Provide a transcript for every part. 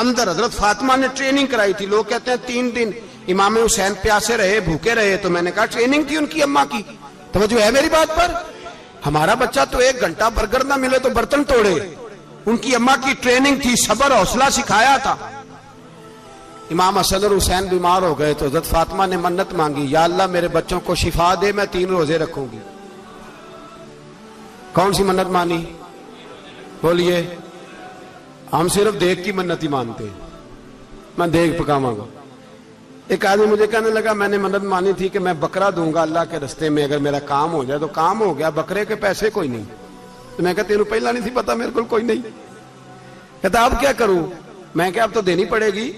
اندر حضرت فاطمہ نے ٹریننگ کرائی تھی. لوگ کہتے ہیں 3 دن امام حسین پیاسے رہے, بھوکے رہے. تو میں نے کہا ٹریننگ تھی ان کی اماں کی. توجہ ہے میری بات پر؟ ہمارا بچہ تو 1 گھنٹہ برگر نہ ملے تو برتن توڑے. ان کی اماں کی ٹریننگ تھی, صبر حوصلہ سکھایا تھا. امام حسن اور حسین بیمار ہو گئے تو حضرت فاطمہ نے منت مانگی, یا اللہ میرے بچوں کو شفا دے, میں 3 روزے رکھوں گی. کون سی منت مانی؟ بولیے. ہم صرف دیکھ کی منت ہی مانتے ہیں, میں دیکھ پکاواں گا. ایک آدمی مجھے کہنے لگا میں نے منت مانی تھی کہ میں بکرا دوں گا اللہ کے رستے میں, اگر میرا کام ہو جائے. تو کام ہو گیا, بکرے کے پیسے کوئی نہیں. تو میں کہا تینوں پہلا نہیں تھی پتا, میرے کو کوئی نہیں. کہتا اب کیا کروں؟ میں کہا اب تو دینی پڑے گی,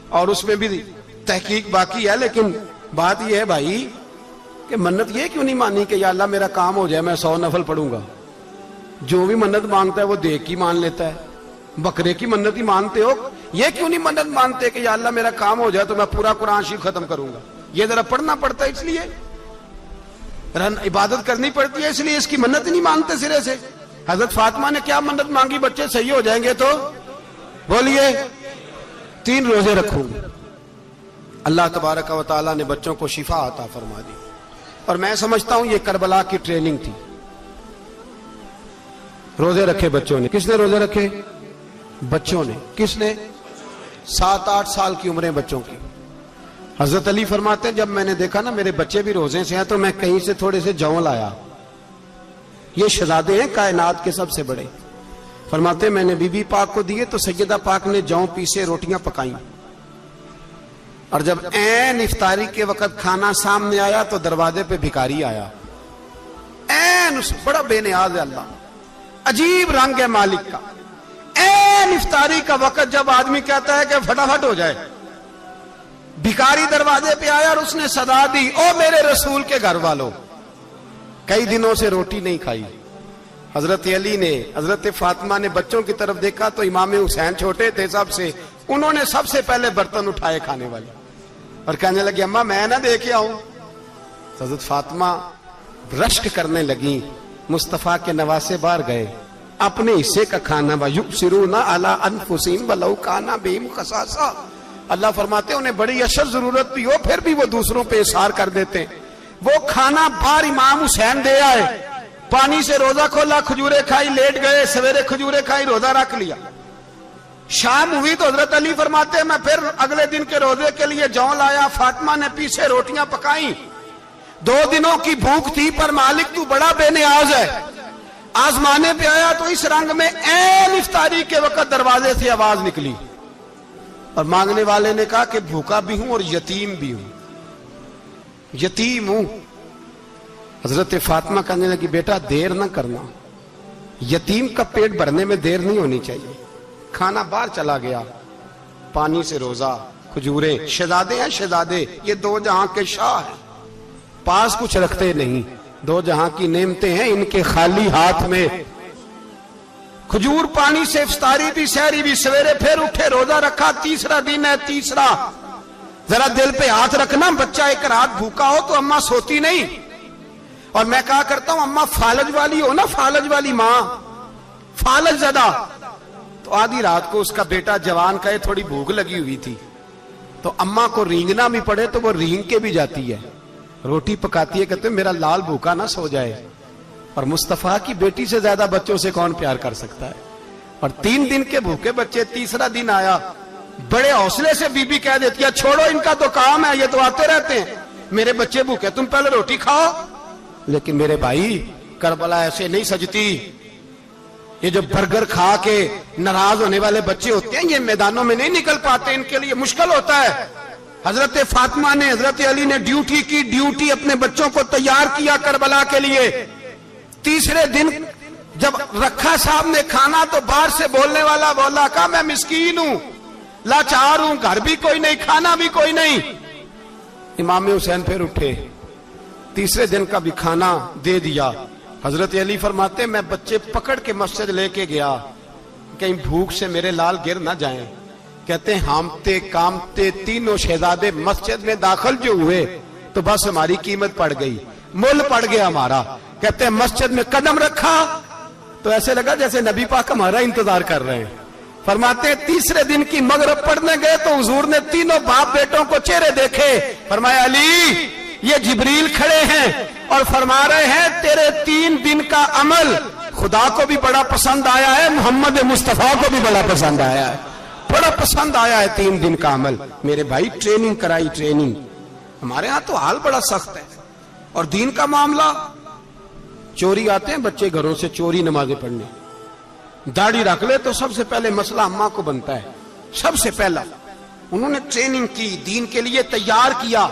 اور اس میں بھی تحقیق باقی ہے. لیکن بات یہ ہے بھائی کہ منت یہ کیوں نہیں مانی کہ یا اللہ میرا کام ہو جائے, میں 100 نفل پڑھوں گا. جو بھی منت مانگتا ہے وہ دیکھ کی مان لیتا ہے. بکرے کی منت ہی مانتے ہو, یہ کیوں نہیں منت مانتے کہ یا اللہ میرا کام ہو جائے تو میں پورا قرآن شریف ختم کروں گا. یہ ذرا پڑھنا پڑتا ہے, اس لیے عبادت کرنی پڑتی ہے, اس لیے اس کی منت نہیں مانتے سرے سے. حضرت فاطمہ نے کیا منت مانگی؟ بچے صحیح ہو جائیں گے تو بولیے 3 روزے رکھوں گے. اللہ تبارک و تعالیٰ نے بچوں کو شفا عطا فرما دی. اور میں سمجھتا ہوں یہ کربلا کی ٹریننگ تھی. روزے رکھے بچوں نے. کس نے روزے رکھے؟ بچوں نے. کس نے؟ 7-8 سال کی عمریں بچوں کی. حضرت علی فرماتے ہیں جب میں نے دیکھا نا میرے بچے بھی روزے سے ہیں تو میں کہیں سے تھوڑے سے جوں لایا. یہ شہزادے ہیں کائنات کے سب سے بڑے. فرماتے ہیں میں نے بی بی پاک کو دیے تو سیدہ پاک نے جوں پیسے روٹیاں پکائیں, اور جب عین افطاری کے وقت کھانا سامنے آیا تو دروازے پہ بھکاری آیا. عین اس بڑا بے نیاز ہے اللہ, عجیب رنگ ہے مالک کا. عین افطاری کا وقت جب آدمی کہتا ہے کہ فٹافٹ ہو جائے, بھکاری دروازے پہ آیا اور اس نے صدا دی, او میرے رسول کے گھر والوں, کئی دنوں سے روٹی نہیں کھائی. حضرت علی نے, حضرت فاطمہ نے بچوں کی طرف دیکھا تو امام حسین چھوٹے تھے سب سے, انہوں نے سب سے پہلے برتن اٹھائے کھانے والے, اور کہنے لگے اماں میں نہ دیکھ آؤں. حضرت فاطمہ رشک کرنے لگی. مصطفیٰ کے نواسے باہر گئے, اپنے حصے کا کھانا وَيُبْصِرُونَ عَلَىٰ أَنفُسِهِمْ وَلَوْ كَانَ بِهِمْ خَصَاصَةٌ. اللہ فرماتے ہیں انہیں بڑی اشد ضرورت بھی ہو پھر بھی وہ دوسروں پہ اثار کر دیتے ہیں. وہ کھانا باہر امام حسین دے آئے, پانی سے روزہ کھولا, کھجورے کھائی, لیٹ گئے, سویرے کھجورے کھائی, روزہ رکھ لیا. شام ہوئی تو حضرت علی فرماتے ہیں میں پھر اگلے دن کے روزے کے لیے جوں لایا. فاطمہ نے پیچھے روٹیاں پکائیں. 2 دنوں کی بھوک تھی, پر مالک تو بڑا بے نیاز ہے. آزمانے پہ آیا تو اس رنگ میں عین افطاری کے وقت دروازے سے آواز نکلی, اور مانگنے والے نے کہا کہ بھوکا بھی ہوں اور یتیم بھی ہوں, یتیم ہوں. حضرت فاطمہ کہنے لگی بیٹا دیر نہ کرنا, یتیم کا پیٹ بھرنے میں دیر نہیں ہونی چاہیے. کھانا باہر چلا گیا, پانی سے روزہ, کھجورے. شہزادے ہیں شہزادے, یہ 2 جہاں کے شاہ ہیں, پاس کچھ رکھتے نہیں, 2 جہاں کی نعمتیں ہیں ان کے خالی ہاتھ میں. کھجور پانی سے افطاری بھی, سحری بھی, سویرے پھر اٹھے, روزہ رکھا. 3را دن ہے, 3. ذرا دل پہ ہاتھ رکھنا, بچہ ایک رات بھوکا ہو تو اماں سوتی نہیں. اور میں کہا کرتا ہوں اماں فالج والی ہو نا, فالج والی ماں, فالج زدہ, تو آدھی رات کو اس کا بیٹا جوان کہے تھوڑی بھوک لگی ہوئی تھی, تو اماں کو رینگنا بھی پڑے تو وہ رینگ کے بھی جاتی ہے, روٹی پکاتی ہے, کہتے ہیں میرا لال بھوکا نہ سو جائے. اور مصطفیٰ کی بیٹی سے زیادہ بچوں سے کون پیار کر سکتا ہے. اور 3 دن کے بھوکے بچے, 3را دن آیا, بڑے حوصلے سے بی بی کہہ دیتی ہے چھوڑو ان کا تو کام ہے, یہ تو آتے رہتے ہیں, میرے بچے بھوکے, تم پہلے روٹی کھاؤ. لیکن میرے بھائی کربلا ایسے نہیں سجتی. یہ جو برگر کھا کے ناراض ہونے والے بچے ہوتے ہیں یہ میدانوں میں نہیں نکل پاتے, ان کے لیے مشکل ہوتا ہے. حضرت فاطمہ نے, حضرت علی نے ڈیوٹی کی, ڈیوٹی اپنے بچوں کو تیار کیا کربلا کے لیے. 3رے دن جب رکھا صاحب نے کھانا تو باہر سے بولنے والا بولا کہا میں مسکین ہوں, لاچار ہوں, گھر بھی کوئی نہیں, کھانا بھی کوئی نہیں. امام حسین پھر اٹھے, 3رے دن کا بھی کھانا دے دیا. حضرت علی فرماتے ہیں میں بچے پکڑ کے مسجد لے کے گیا, کہیں بھوک سے میرے لال گر نہ جائیں. کہتے ہیں ہامتے کامتے 3 شہزادے مسجد میں داخل جو ہوئے تو بس ہماری قیمت پڑ گئی, مول پڑ گیا ہمارا. کہتے ہیں مسجد میں قدم رکھا تو ایسے لگا جیسے نبی پاک ہمارا انتظار کر رہے ہیں. فرماتے ہیں تیسرے دن کی مغرب پڑھنے گئے تو حضور نے تینوں باپ بیٹوں کو چہرے دیکھے، فرمایا علی یہ جبریل کھڑے ہیں اور فرما رہے ہیں تیرے 3 دن کا عمل خدا کو بھی بڑا پسند آیا ہے، محمد مصطفیٰ کو بھی بڑا پسند آیا ہے، بڑا پسند آیا ہے 3 دن کا عمل۔ میرے بھائی ٹریننگ کرائی، ٹریننگ۔ ہمارے ہاں تو حال بڑا سخت ہے، اور دین کا معاملہ، چوری آتے ہیں بچے گھروں سے چوری نمازیں پڑھنے، داڑھی رکھ لے تو سب سے پہلے مسئلہ اماں کو بنتا ہے، سب سے پہلا۔ انہوں نے ٹریننگ کی، دین کے لیے تیار کیا،